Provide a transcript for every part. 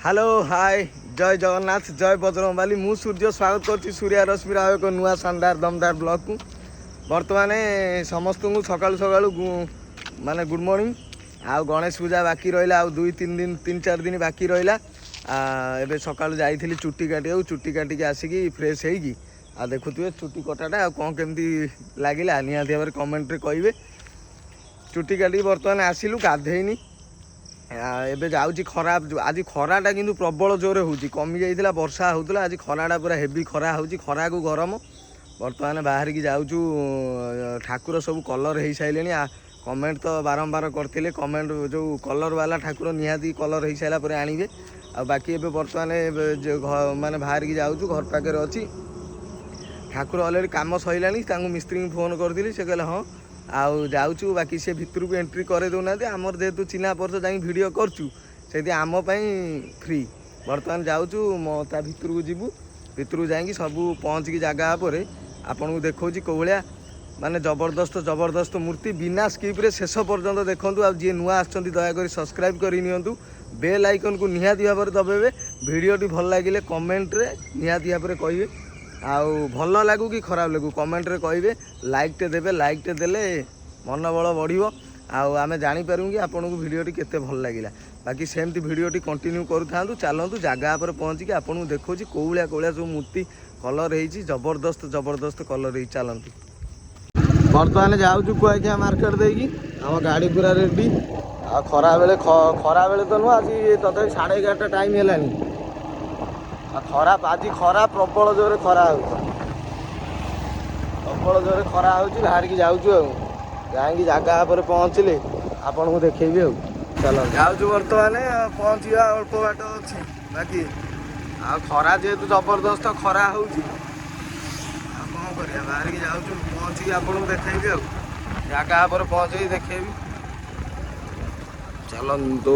Hello hi जय जगन्नाथ जय बजरंगबाली मु सूर्य स्वागत कर सूर्या रश्मि राव एक नुआ शानदार दमदार ब्लॉग को बर्तमान समस्त को सकालू सकालू माने गुड मॉर्निंग आ गणेश पूजा बाकी रहा आ दुई तीन चार दिन बाकी रहा एबे सकालू जाइली चुट्टी काटिया चुट्टी काटिक आसिकी फ्रेश होगी आ देखुए चुट्टी कटाटा कौन केमती लगिला निहाती भाव कमेंट कहे चुट्टी काटिक बर्तमान आसिलु गाधेनी एबे जाऊँगी खरा आज खराटा किंतु प्रबल जोरे होची कमी जाइला वर्षा होता आज खराटा पूरा हेवी खरा होची खरा को गरम बर्तमान बाहर की जाऊँ ठाकुर सब कलर हो सारे कमेंट तो बारंबार करते कमेंट जो कलर वाला ठाकुर निहाती कलर हो सारा पर आणवे आ बाकी एबे बर्तमान माने बाहर की जाऊँ घर पाखे अच्छी ठाकुर अलरेडी काम सरला मिस्त्री को फोन करी से कहले हाँ आउ जाऊँ बाकी से भितर को एंट्री करे दौना आमर जेहेतु चिन्हा परस जा भिड करचु से आम फ्री बर्तमान जाऊँ ता भितर को जीवु भितर को जाकि सब पहुँचिक जगह पर आपन को देखा कौ भाया माने जबरदस्त जबरदस्त मूर्ति बिना स्किप्रे शेष पर्यंत देखूँ आ जी नुआ दयाक सब्सक्राइब करनी बेल आइकन को निहाती भाव में दबाइबे भिडियोटी भल लगे कमेंट रे निहाती भाव में कहे आउ भल लगू कि खराब लगू कमेंट रे कहे लाइक टे देबे लाइक टे देले मनोबल बढ़िबो आउ आमे जानि पारू कि आपन को भिडियोटी केते भल लागिला बाकी सेमती भिडियोटी कंटिन्यू करूँ चलतु जगह पर पहुँचिक आपन को देखो कौलिया कौलिया सब मूर्ति कलर होती जबरदस्त जबरदस्त कलर हो चलती बर्तमान जाऊँ कुआखिया मार्केट देकी आम गाड़ी पूरा रेडी आ खरा बेले तो नुह आज तथा 11:30 टाइम है खरा आज खरा प्रबल जोरे खरा प्रबल जोरे खरा हो बाहर की जाऊँ जाकि जगह पर पहुँचले आपन को देखेबी आ चलो जाऊँ बर्तमान पहुँचा अल्प बाट अच्छी बाकी आ खरा जेहेतु जबरदस्त खरा हो कौन कर बाहर की जाऊँ पहुँचिक आपन को देखेबी आ जगह पर पहुँचे देखेबी चलतु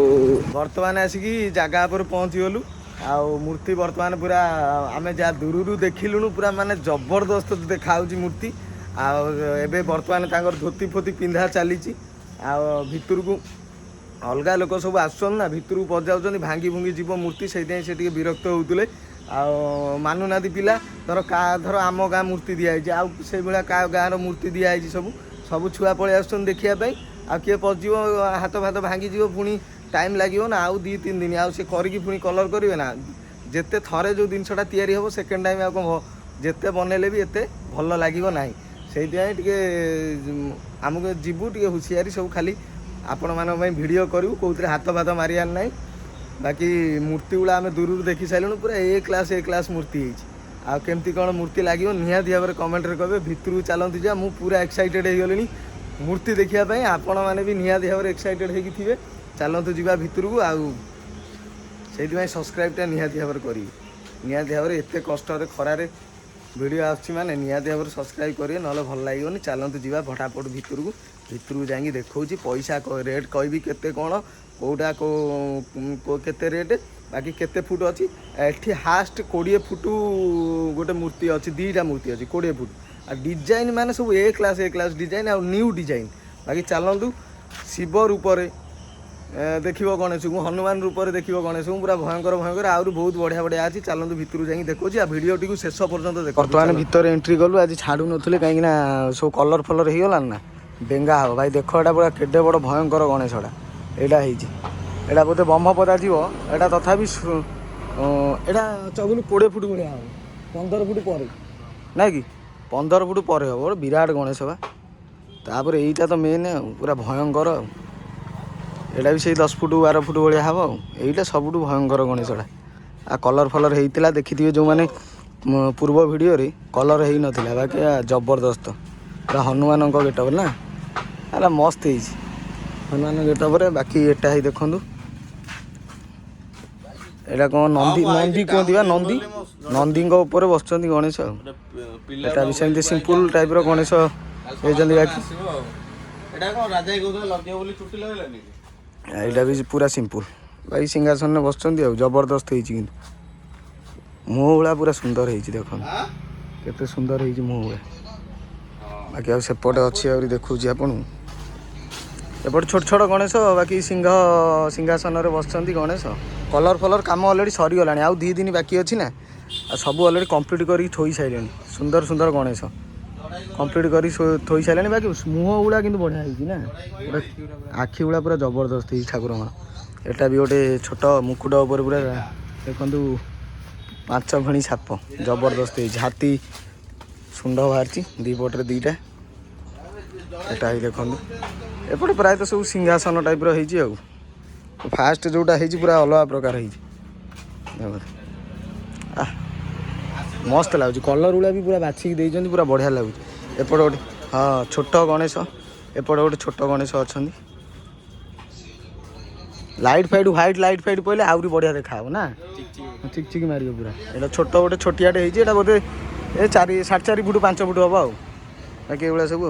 बर्तमान आसिकी जगह पर पहुँची गलु आउ मूर्ति बर्तमान पूरा आमे जहाँ दूर देखिलुणु पूरा माने जबरदस्त देखा मूर्ति आबे बर्तमान तांकर धोती फोती पिंधा चली भितर को अलग लोक सब आसुन ना भितर को पजाऊँ भांगी भुंगी जीव मूर्ति से विरक्त होते मानुना पिला धर आम गाँ मूर्ति दिखाई आउ से भाया क्या गाँव मूर्ति दिखाई सब सब छुआ पलि आस देखापी आ किए पजिव हाथ भात भांगी जीव पुणी टाइम लगे ना आउ 2-3 दिन आउ से करके पुणी कलर करेंगे ना जिते थरे जो जिनसा तैयारी हम सेकेंड टाइम आ जिते बनइले भी एत भल लगे ना से आमको जीवु टे हुशियारी सब खाली आपण मान भिडियो करूँ कौन हाथ भात मारियार ना बाकी मूर्ति गुला आम दूर देखी सारूँ पूरा ए क्लास मूर्ति आमती कौन मूर्ति लगे निहाती भाव में कमेंट कहे भितर चलती जा मु पूरा एक्साइटेड हो गली मूर्ति देखापी आपण मैंने भी निहाती भाव में एक्साइटेड होते चलतु जा भितर को आउ से सब्सक्राइबटा निहाती भाव करी निहाती भाव में एत कष्ट खरारे वीडियो आसुच्छी माने निहाती भाव में सब्सक्राइब करेंगे ना भल लगे चलतु जा फटाफट भितर को जाकि देखा पैसा रेट कहबी केते कौन कौटा केते रेट बाकी केते फुट अच्छी एठी हास्ट 20 फुट गोटे मूर्ति अच्छी 2टा मूर्ति अच्छी 20 फुट आ डिजाइन माने सब ए क्लास डिजाइन आ न्यू डिजाइन बाकी चलतु शिव रूप देखिए गणेश को हनुमान रूप से देखिए गणेश को पूरा भयंकर भयंकर आउर बहुत बढ़िया बढ़िया अच्छी चलतु भितर जाकि देखा आ भिडियोटी को शेष पर्यंत देख बर्तमान भितर एंट्री कलु आज छाड़ू नुले कहीं सब कलर फलर हो गलान ना डेंगा हम भाई देख एटा पूरा केडे बड़ भयंकर गणेशटा यहाँ बोधे ब्रह्म पदा जीव एटा तथापि एटा चगुल 20 फुट भाया हम 15 फुट पर ना कि 15 फुट पर हम विराट गणेश बा तापर यहीटा तो मेन पूरा भयंकर एटा भी से 10 फुट 12 फुट भाया हम यहीटा सबुठ भयंकर गणेशटा आ कलर फलर होता देखिए जो मैंने पूर्व वीडियो रे कलर हो नाला बाकी जबरदस्त पूरा हनुमान गेटअप ना है मस्त है हनुमान गेटअप बाकी एटा ही देखूँ एटा कौन नंदी कहती नंदी नंदी ऊपर बस गणेश एटा भी सेमती सिंपल टाइप गणेश होती यहाँ भी पूरा सिंपल भाई सिंहासन में बस जबरदस्त हो मुह भाया पूरा सुंदर हो देख केते सुंदर हो मुह बाकी आसेपटे अच्छी आ देखा आपन एपटे छोट छोट गणेश बाकी सिंहासन में बस गणेश कलर फलर काम अलरेडी सरीगला आउ 2 दिन बाकी अच्छी ना सब अलरेडी कंप्लीट कर थोई सारे सुंदर सुंदर गणेश कंप्लीट कर थोई सारे बाकी मुह गुड़ा कि बढ़िया होना आखि गुड़ा पूरा जबरदस्त ठाकुर एटा भी गोटे छोट मुकुट उपर पूरा देखु 5 भणी साप जबरदस्त हाथी सुंड बाहर 2 पटे 2टा एटा ही देखु एपटे प्रायतः सब सिंहासन टाइप रही फास्ट जोटा है पूरा अलग प्रकार है मस्त लगुच कलर गुड़ा भी पूरा बाछिक देइछन्ती पूरा बढ़िया लगुच एपटे गोटे हाँ छोट गणेश एपटे गोटे छोट गणेश अच्छा light fight white light fight पहले आहरी बढ़िया देखा ना चिक चिक मार पूरा एटा छोट गोटे छोटियाटे होता बोधे 4.5 फुट 5 फुट हम आ बाकी ये सब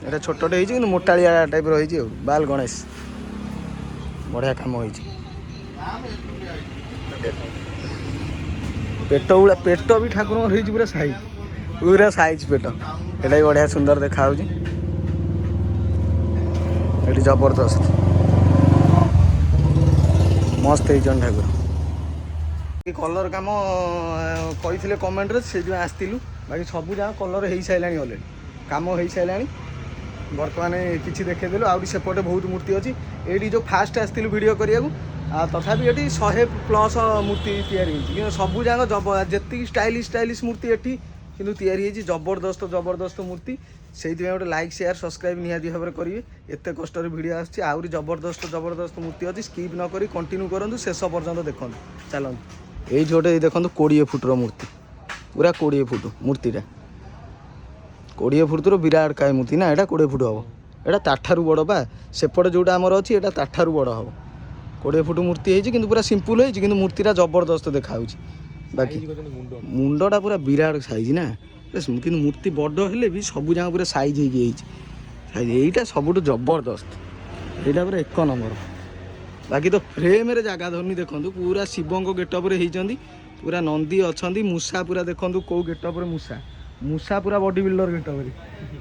एटा छोटे हो मोटालिया टाइप रही बाल गणेश बढ़िया काम हो पेट गुड़ा पेट भी ठाकुर पूरा साइज पेट एटा भी बढ़िया सुंदर देखा जबरदस्त मस्त ठाकुर कलर काम कही कमेंट से जो आसलु बाकी सब जगह कलर हो सारा अलरेडी काम हो सारा बर्तमान किसी देखदेलु आउरी सेपटे बहुत मूर्ति अच्छी ये जो फास्ट आसलु वीडियो करिया तथापि ये 100+ मूर्ति या सब जगह जी स्टाइलिश मूर्ति ये किंतु या जबरदस्त जबरदस्त मूर्ति से गोटे लाइक शेयर सब्सक्राइब निहाती भाव में करेंगे एत कष्ट वीडियो आसरी जबरदस्त जबरदस्त मूर्ति अच्छी स्किप न करी कंटिन्यू करूँ शेष पर्यंत देखो चलते ये गोटे देखो 20 फुटर मूर्ति पूरा 20 फुट मूर्तिटा 20 फुट विराट काय मूर्ति ना यहाँ 20 फुट हम यहाँ ताठारू बड़ बा सेपटे जोटा आमर अच्छी यहाँ ताठारू बड़ हम 20 फुट मूर्ति है कि पूरा सिंपल है कि मूर्तिटा जबरदस्त देखा बाकी मुंडा पूरा विराट साइज ना कि मूर्ति बड़ हेले भी सब जगह पूरा साइज होता सब जबरदस्त यहाँ पूरा 1 नंबर बाकी तो फ्रेम रे जगह धरनी देखो पूरा शिवों गेटअप होती पूरा नंदी अच्छा मूषा पूरा देखो कौ गेटअप मूषा मूषा पूरा बॉडी बिल्डर गेटअप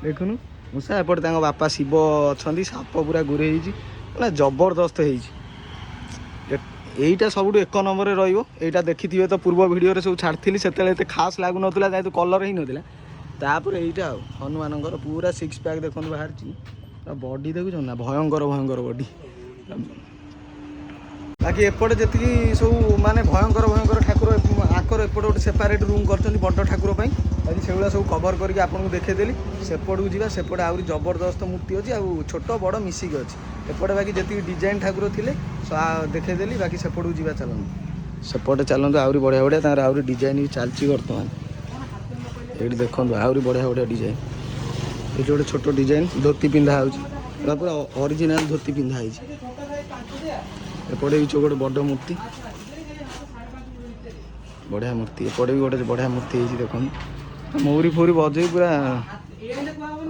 देखुन मूषा एपटे बापा शिव अच्छा साप पूरा गुरे जबरदस्त होईटा सब 1 नंबर रहा देखी तो पूर्व वीडियो सब छाड़ी से खास लगुन जेहतु कलर ही नाला तापर यहाँ हनुमान पूरा 6 पैक देखो बाहर बॉडी देखुन ना भयंकर भयंकर बॉडी बाकी एपटे जी सब माने भयंकर भयंकर ठाकुर आकर एपटे गोटे सेपारेट रूम कर बड़ ठाकुर बाकी से सब कवर करके आपको देखेदेली सेपट को जावा सेपटे आहरी जबरदस्त मूर्ति अच्छी आ छोट बड़ मिसिक अच्छी एपटे बाकी जी डिजाइन ठाकुर थे देखेदेली बाकी सेपट को जावा चलते सेपटे चलते आहरी बढ़िया बढ़िया आहरी डिजाइन भी चलती बर्तमान ये देखो आहरी बढ़िया बढ़िया डिजाइन ये गोटे छोट डिजाइन धोती पिंधा हो पूरा ओरिजिनल धोती पिंधा एपटे भी गोटे बड़ मूर्ति बढ़िया मूर्ति एपटे भी गोटे बढ़िया मूर्ति देखो मौरी फौरी बजे पूरा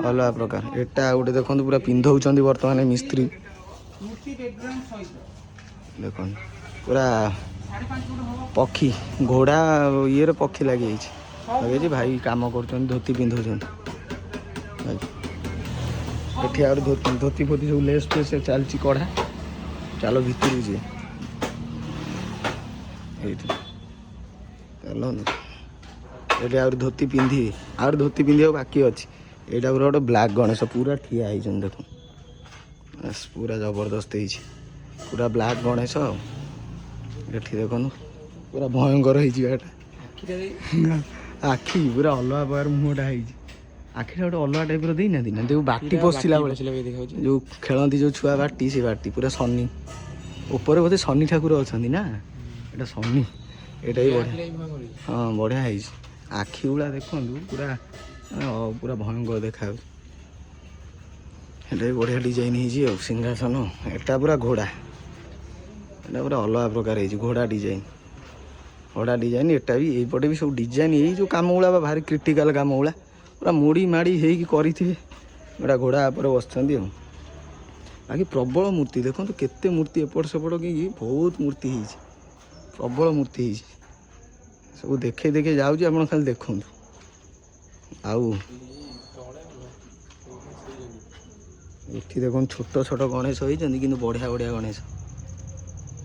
अलग प्रकार एटा गोटे देखो पूरा पिंधौं बर्तमान मिस्त्री देखो पूरा पक्षी घोड़ा ये पक्षी लगे भाई काम कर धोती पिंधौ धोती फोती सब लेस फेस चलती कढ़ा चलो भितर जी चलो ये धोती पिंधि आर धोती पिंधा बाकी अच्छी यहाँ पूरा गोटे ब्लैक गणेश पूरा ठिया होती देखो पूरा जबरदस्त पूरा ब्लैक गणेश ये देखो पूरा भयंकर आखि पूरा अलग प्रकार मुहटा आखिर गोटे अलग टाइप देना ना जो बाटी पशा जो खेलती जो छुआ बाटी से बाटी पूरा सनी ऊपर बोधे शनि ठाकुर अच्छा ना यहाँ शनि यहाँ भी बढ़िया हाँ बढ़िया आखि गुड़ा देखु पूरा पूरा भयंकर देखा भी बढ़िया डिजाइन हो सिंहासन एटा पूरा घोड़ा यहाँ पूरा अलग प्रकार घोड़ा डिजाइन एटा भी यपटे भी सब डिजाइन यही जो कम गुला भारी क्रिटिकाल कम गुला पूरा मोड़ी माड़ी होती गोटा घोड़ा पर बसती बाकी प्रबल मूर्ति देखो तो केते मूर्ति एपट सेपट कि बहुत मूर्ति प्रबल मूर्ति सब देखे देखे जाऊँगी आप खाली देखु आउ ये देखो छोट छोट गणेश होती कि बढ़िया बढ़िया गणेश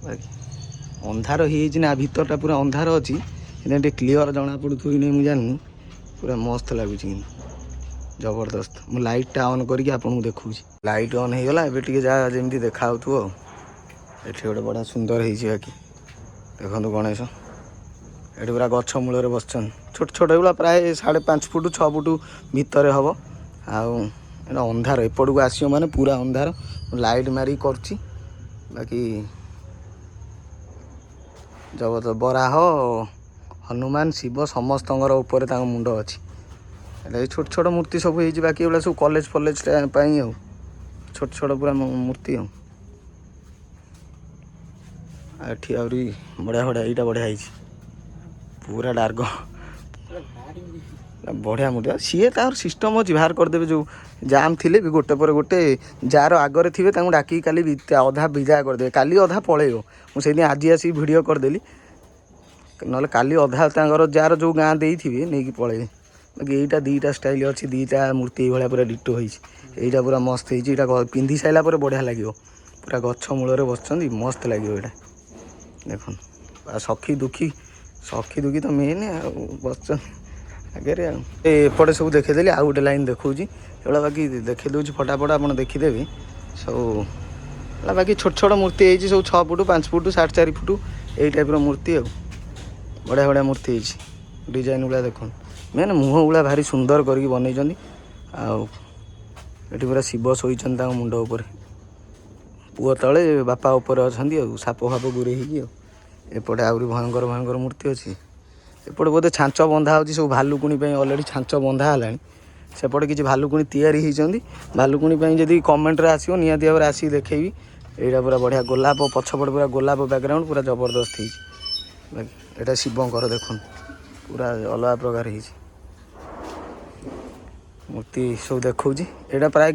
बाकी अंधार हो भितरटा पूरा अंधार अच्छी ଟିକେ କ୍ଲିଅର ଜଣାପଡ଼ୁଥିବ କି ନାହିଁ ମୁଁ ଜାଣିନି ପୁରା ମସ୍ତ ଲାଗୁଛି କିନ୍ତୁ ଜବରଦସ୍ତ। ମୁଁ ଲାଇଟ୍ଟା ଅନ୍ କରିକି ଆପଣଙ୍କୁ ଦେଖାଉଛି। ଲାଇଟ୍ ଅନ୍ ହେଇଗଲା ଏବେ ଟିକେ ଯାହା ଯେମିତି ଦେଖାହେଉଥିବ ଆଉ। ଏଠି ଗୋଟେ ବଢ଼ିଆ ସୁନ୍ଦର ହେଇଛି ବାକି ଦେଖନ୍ତୁ ଗଣେଶ ଏଠି ପୁରା ଗଛ ମୂଳରେ ବସିଛନ୍ତି ଛୋଟ ଛୋଟ ଏଗୁଡ଼ା ପ୍ରାୟ 5.5 ଫୁଟ 6 ଫୁଟ ଭିତରେ ହେବ। ଆଉ ଏଇଟା ଅନ୍ଧାର ଏପଟକୁ ଆସିବ ମାନେ ପୁରା ଅନ୍ଧାର। ଲାଇଟ୍ ମାରିକି କରୁଛି ବାକି ଜଗତ ବରାହ ହନୁମାନ ଶିବ ସମସ୍ତଙ୍କର ଉପରେ ତାଙ୍କ ମୁଣ୍ଡ ଅଛି। ଏଇ ଛୋଟ ଛୋଟ ମୂର୍ତ୍ତି ସବୁ ହେଇଛି ବାକି ଏଗୁଡ଼ା ସବୁ କଲେଜ ଫଲେଜ ପାଇଁ ଆଉ ଛୋଟ ଛୋଟ ପୁରା ମୂର୍ତ୍ତି ଆଉ। ଏଠି ଆହୁରି ବଢ଼ିଆ ବଢ଼ିଆ ଏଇଟା ବଢ଼ିଆ ହେଇଛି ପୁରା ଡାର୍ଗ ବଢ଼ିଆ ମୂର୍ତ୍ତି। ସିଏ ତାର ସିଷ୍ଟମ୍ ଅଛି ବାହାର କରିଦେବେ ଯେଉଁ ଜାମ୍ ଥିଲେ ବି ଗୋଟେ ପରେ ଗୋଟେ ଯାହାର ଆଗରେ ଥିବେ ତାଙ୍କୁ ଡାକିକି କାଲି ଅଧା ବିଦା କରିଦେବେ। କାଲି ଅଧା ପଳେଇବ। ମୁଁ ସେଇଦିନ ଆଜି ଆସିକି ଭିଡ଼ିଓ କରିଦେଲି ନହେଲେ କାଲି ଅଧା ତାଙ୍କର ଯାହାର ଯେଉଁ ଗାଁ ଦେଇଥିବେ ନେଇକି ପଳେଇବେ। ବାକି ଏଇଟା ଦୁଇଟା ଷ୍ଟାଇଲ୍ ଅଛି ଦୁଇଟା ମୂର୍ତ୍ତି ଏଇଭଳିଆ ପୁରା ଡିଟୋ ହେଇଛି। ଏଇଟା ପୁରା ମସ୍ତ ହେଇଛି। ଏଇଟା ପିନ୍ଧି ସାରିଲା ପରେ ବଢ଼ିଆ ଲାଗିବ ପୁରା ଗଛ ମୂଳରେ ବସିଛନ୍ତି ମସ୍ତ ଲାଗିବ ଏଇଟା ଦେଖନ୍ତୁ। ଆଉ ସଖୀ ଦୁଃଖୀ ତ ମେନ୍ ଆଉ ବସିଛନ୍ତି ଆଗରେ ଆଉ। ଏପଟେ ସବୁ ଦେଖେଇଦେଲି ଆଉ ଗୋଟେ ଲାଇନ୍ ଦେଖାଉଛି ଏଗୁଡ଼ା ବାକି ଦେଖେଇ ଦେଉଛି ଫଟାଫଟ ଆପଣ ଦେଖିଦେବେ ସବୁ। ବାକି ଛୋଟ ଛୋଟ ମୂର୍ତ୍ତି ହେଇଛି ସବୁ 6 ଫୁଟ 5 ଫୁଟ 4.5 ଫୁଟ ଏଇ ଟାଇପ୍ର ମୂର୍ତ୍ତି ଆଉ ବଢ଼ିଆ ବଢ଼ିଆ ମୂର୍ତ୍ତି ହେଇଛି। ଡିଜାଇନ୍ ଗୁଡ଼ା ଦେଖନ୍ତୁ ମେନ୍ ମୁହଁ ଗୁଡ଼ା ଭାରି ସୁନ୍ଦର କରିକି ବନେଇଛନ୍ତି। ଆଉ ଏଠି ପୁରା ଶିବ ଶୋଇଛନ୍ତି ତାଙ୍କ ମୁଣ୍ଡ ଉପରେ ପୁଅ ତଳେ ବାପା ଉପରେ ଅଛନ୍ତି ଆଉ ସାପ ଫାପ ଗୁରେଇ ହେଇକି ଆଉ। ଏପଟେ ଆହୁରି ଭୟଙ୍କର ଭୟଙ୍କର ମୂର୍ତ୍ତି ଅଛି। ଏପଟେ ବୋଧେ ଛାଞ୍ଚ ବନ୍ଧା ହେଉଛି ସବୁ ଭାଲୁକୁଣି ପାଇଁ ଅଲରେଡ଼ି ଛାଞ୍ଚ ବନ୍ଧା ହେଲାଣି। ସେପଟେ କିଛି ଭାଲୁକୁଣି ତିଆରି ହେଇଛନ୍ତି ଭାଲୁକୁଣି ପାଇଁ ଯଦି କମେଣ୍ଟରେ ଆସିବ ନିହାତି ଭାବରେ ଆସିକି ଦେଖେଇବି। ଏଇଟା ପୁରା ବଢ଼ିଆ ଗୋଲାପ ପଛପଟେ ପୁରା ଗୋଲାପ ବ୍ୟାକଗ୍ରାଉଣ୍ଡ ପୁରା ଜବରଦସ୍ତ ହେଇଛି। ଏଇଟା ଶିବଙ୍କର ଦେଖନ୍ତୁ ପୁରା ଅଲଗା ପ୍ରକାର ହେଇଛି ମୂର୍ତ୍ତି ସବୁ ଦେଖାଉଛି। ଏଇଟା ପ୍ରାୟ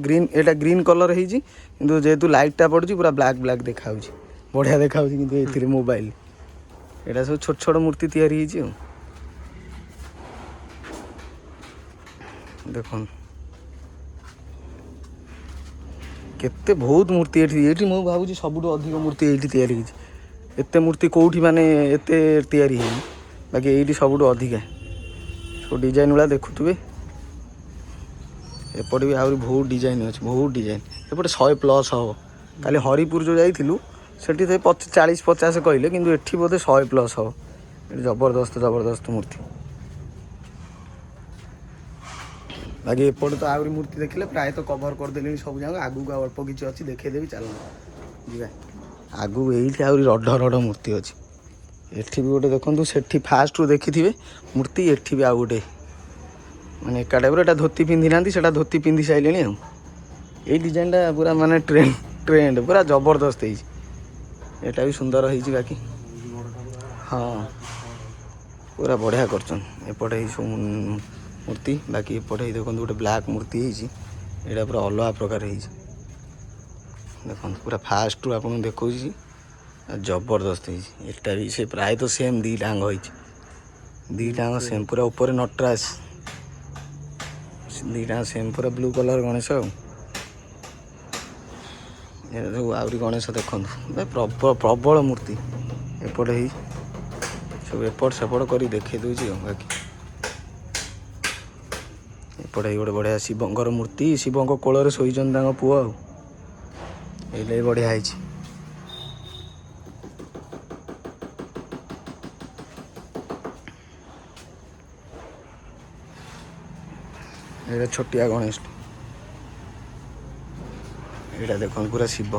ଗ୍ରୀନ୍ କଲର୍ ହେଇଛି କିନ୍ତୁ ଯେହେତୁ ଲାଇଟ୍ଟା ପଡ଼ୁଛି ପୁରା ବ୍ଲାକ୍ ଦେଖାହେଉଛି ବଢ଼ିଆ ଦେଖାହେଉଛି କିନ୍ତୁ ଏଥିରେ ମୋବାଇଲ। ଏଇଟା ସବୁ ଛୋଟ ଛୋଟ ମୂର୍ତ୍ତି ତିଆରି ହେଇଛି ଆଉ ଦେଖନ୍ତୁ କେତେ ବହୁତ ମୂର୍ତ୍ତି ଏଠି ମୁଁ ଭାବୁଛି ସବୁଠୁ ଅଧିକ ମୂର୍ତ୍ତି ଏଇଠି ତିଆରି ହେଇଛି। ଏତେ ମୂର୍ତ୍ତି କେଉଁଠି ମାନେ ଏତେ ତିଆରି ହେଇନି ବାକି ଏଇଠି ସବୁଠୁ ଅଧିକା ସବୁ ଡିଜାଇନ୍ ଗୁଡ଼ା ଦେଖୁଥିବେ। ଏପଟେ ବି ଆହୁରି ବହୁତ ଡିଜାଇନ୍ ଅଛି ବହୁତ ଡିଜାଇନ୍। ଏପଟେ 100+ ହେବ। କାଲି ହରିପୁର ଯେଉଁ ଯାଇଥିଲୁ ସେଠି ତ 40-50 କହିଲେ କିନ୍ତୁ ଏଠି ବୋଧେ 100+ ହେବ। ଏଠି ଜବରଦସ୍ତ ମୂର୍ତ୍ତି। ବାକି ଏପଟେ ତ ଆହୁରି ମୂର୍ତ୍ତି ଦେଖିଲେ ପ୍ରାୟତଃ କଭର୍ କରିଦେଲେଣି ସବୁ ଯାକ। ଆଗକୁ ଆଉ ଅଳ୍ପ କିଛି ଅଛି ଦେଖେଇଦେବି ଚାଲ ଯିବା ଆଗକୁ। ଏଇଠି ଆହୁରି ରଡ଼ ମୂର୍ତ୍ତି ଅଛି। ଏଠି ବି ଗୋଟେ ଦେଖନ୍ତୁ ସେଠି ଫାଷ୍ଟରୁ ଦେଖିଥିବେ ମୂର୍ତ୍ତି ଏଠି ବି ଆଉ ଗୋଟେ ମାନେ ଏକା ଟାଇପ୍ର। ଏଇଟା ଧୋତି ପିନ୍ଧିନାହାନ୍ତି ସେଇଟା ଧୋତି ପିନ୍ଧି ସାରିଲେଣି ଆଉ। ଏଇ ଡିଜାଇନ୍ଟା ପୁରା ମାନେ ଟ୍ରେଣ୍ଡ ପୁରା ଜବରଦସ୍ତ ହେଇଛି। ଏଇଟା ବି ସୁନ୍ଦର ହେଇଛି ବାକି ହଁ ପୁରା ବଢ଼ିଆ କରିଛନ୍ତି। ଏପଟେ ଏଇ ସବୁ ମୂର୍ତ୍ତି ବାକି ଏପଟେ ଏଇ ଦେଖନ୍ତୁ ଗୋଟେ ବ୍ଲାକ୍ ମୂର୍ତ୍ତି ହେଇଛି। ଏଇଟା ପୁରା ଅଲଗା ପ୍ରକାର ହେଇଛି ଦେଖନ୍ତୁ ପୁରା ଫାଷ୍ଟରୁ ଆପଣଙ୍କୁ ଦେଖାଉଛି ଜବରଦସ୍ତ ହେଇଛି। ଏଟା ବି ସେ ପ୍ରାୟତଃ ସେମ୍ ଦୁଇଟା ଆଙ୍ଗ ହେଇଛି ଦୁଇଟା ଆଙ୍ଗ ସେମ୍ ପୁରା ଉପରେ ନଟରାଜ ଦୁଇଟା ସେମ୍ ପୁରା ବ୍ଲୁ କଲର୍ ଗଣେଶ ଆଉ। ଏ ସବୁ ଆହୁରି ଗଣେଶ ଦେଖନ୍ତୁ ପ୍ରବଳ ମୂର୍ତ୍ତି ଏପଟେ ହେଇ ସବୁ ଏପଟ ସେପଟ କରି ଦେଖେଇ ଦେଉଛି ଆଉ। ବାକି ଏପଟେ ଗୋଟେ ବଢ଼ିଆ ଶିବଙ୍କର ମୂର୍ତ୍ତି ଶିବଙ୍କ କୋଳରେ ଶୋଇଛନ୍ତି ତାଙ୍କ ପୁଅ ଆଉ। ଏଇଟା ବି ବଢ଼ିଆ ହେଇଛି। ଏଇଟା ଛୋଟିଆ ଗଣେଶ ଏଇଟା ଦେଖନ୍ତୁ ପୁରା ଶିବ।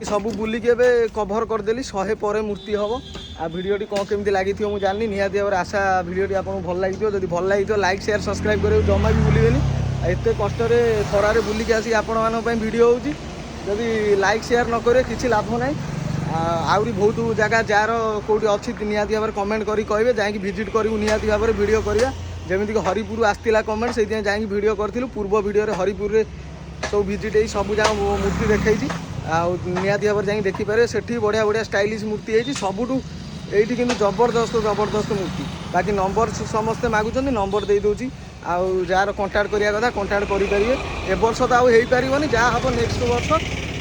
ସବୁ ବୁଲିକି ଏବେ କଭର୍ କରିଦେଲି 100 ପରେ ମୂର୍ତ୍ତି ହେବ। ଆଉ ଭିଡ଼ିଓଟି କ'ଣ କେମିତି ଲାଗିଥିବ ମୁଁ ଜାଣିନି ନିହାତି ଭାବରେ ଆଶା ଭିଡ଼ିଓଟି ଆପଣଙ୍କୁ ଭଲ ଲାଗିଥିବ। ଯଦି ଭଲ ଲାଗିଥିବ ଲାଇକ୍ ସେୟାର ସବସ୍କ୍ରାଇବ୍ କରିବାକୁ ଜମା ବି ଭୁଲିବେନି। ଆଉ ଏତେ କଷ୍ଟରେ ଖରାରେ ବୁଲିକି ଆସିକି ଆପଣମାନଙ୍କ ପାଇଁ ଭିଡ଼ିଓ ହେଉଛି ଯଦି ଲାଇକ୍ ସେୟାର ନ କରିବେ କିଛି ଲାଭ ନାହିଁ। ଆହୁରି ବହୁତ ଜାଗା ଯାହାର କେଉଁଠି ଅଛି ନିହାତି ଭାବରେ କମେଣ୍ଟ କରି କହିବେ ଯାଇକି ଭିଜିଟ୍ କରିବୁ ନିହାତି ଭାବରେ ଭିଡ଼ିଓ କରିବା। ଯେମିତିକି ହରିପୁର ଆସିଥିଲା କମେଣ୍ଟ ସେଇଥିପାଇଁ ଯାଇକି ଭିଡ଼ିଓ କରିଥିଲୁ। ପୂର୍ବ ଭିଡ଼ିଓରେ ହରିପୁରରେ ସବୁ ଭିଜିଟ୍ ହେଇ ସବୁ ଯାକ ମୂର୍ତ୍ତି ଦେଖେଇଛି ଆଉ ନିହାତି ଭାବରେ ଯାଇକି ଦେଖିପାରିବେ। ସେଠି ବଢ଼ିଆ ଷ୍ଟାଇଲିଶ ମୂର୍ତ୍ତି ହେଇଛି ସବୁଠୁ ଏଇଠି କିନ୍ତୁ ଜବରଦସ୍ତ ମୂର୍ତ୍ତି। ବାକି ନମ୍ବର ସମସ୍ତେ ମାଗୁଛନ୍ତି ନମ୍ବର ଦେଇଦେଉଛି ଆଉ ଯାହାର କଣ୍ଟାକ୍ଟ କରିବା କଥା କଣ୍ଟାକ୍ଟ କରିପାରିବେ। ଏ ବର୍ଷ ତ ଆଉ ହେଇପାରିବନି ଯାହା ହେବ ନେକ୍ସଟ ବର୍ଷ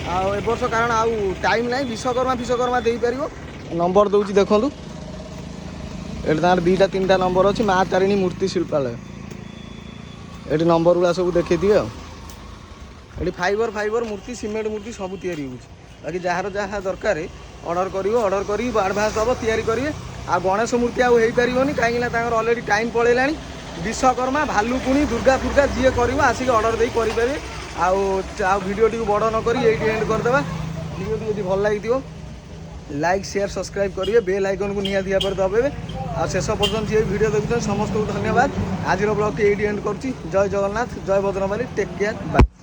ଆଉ ଏ ବର୍ଷ କାରଣ ଆଉ ଟାଇମ୍ ନାହିଁ, ବିଶ୍ୱକର୍ମା ଦେଇପାରିବ। ନମ୍ବର ଦେଉଛି ଦେଖନ୍ତୁ, ଏଠି ତାଙ୍କର 2ଟା 3ଟା ନମ୍ବର ଅଛି। ମା ତାରିଣୀ ମୂର୍ତ୍ତି ଶିଳ୍ପାଳୟ, ଏଠି ନମ୍ବର ଗୁଡ଼ା ସବୁ ଦେଖେଇଥିବେ। ଆଉ ଏଠି ଫାଇବର ମୂର୍ତ୍ତି, ସିମେଣ୍ଟ ମୂର୍ତ୍ତି ସବୁ ତିଆରି ହେଉଛି। ବାକି ଯାହାର ଯାହା ଦରକାର ଅର୍ଡ଼ର କରିବ, ଅର୍ଡ଼ର କରିକି ଆଡ଼ଭାନ୍ସ ଦେବ, ତିଆରି କରିବେ। ଆଉ ଗଣେଶ ମୂର୍ତ୍ତି ଆଉ ହେଇପାରିବନି, କାହିଁକିନା ତାଙ୍କର ଅଲରେଡ଼ି ଟାଇମ୍ ପଳେଇଲାଣି। ବିଶ୍ୱକର୍ମା, ଭାଲୁକୁଣି, ଦୁର୍ଗା ଫୁର୍ଗା ଯିଏ କରିବ ଆସିକି ଅର୍ଡ଼ର ଦେଇ କରିପାରିବେ। ଆଉ ଭିଡ଼ିଓଟିକୁ ବଡ଼ ନ କରି ଏଇଠି ଏଣ୍ଡ କରିଦେବା। ଭିଡ଼ିଓଟି ଯଦି ଭଲ ଲାଗିଥିବ ଲାଇକ୍ ସେୟାର ସବସ୍କ୍ରାଇବ୍ କରିବେ, ବେଲ୍ ଆଇକନ୍କୁ ନିହାତି ଭାବରେ ଦବାଇବେ। ଆଉ ଶେଷ ପର୍ଯ୍ୟନ୍ତ ଯିଏ ଭିଡ଼ିଓ ଦେଖୁଛନ୍ତି ସମସ୍ତଙ୍କୁ ଧନ୍ୟବାଦ। ଆଜିର ବ୍ଲଗ୍ଟି ଏଇଠି ଏଣ୍ଡ କରୁଛି। ଜୟ ଜଗନ୍ନାଥ, ଜୟ ବଜରଙ୍ଗବାଲି, ଟେକ୍ କେୟାର, ବାଏ।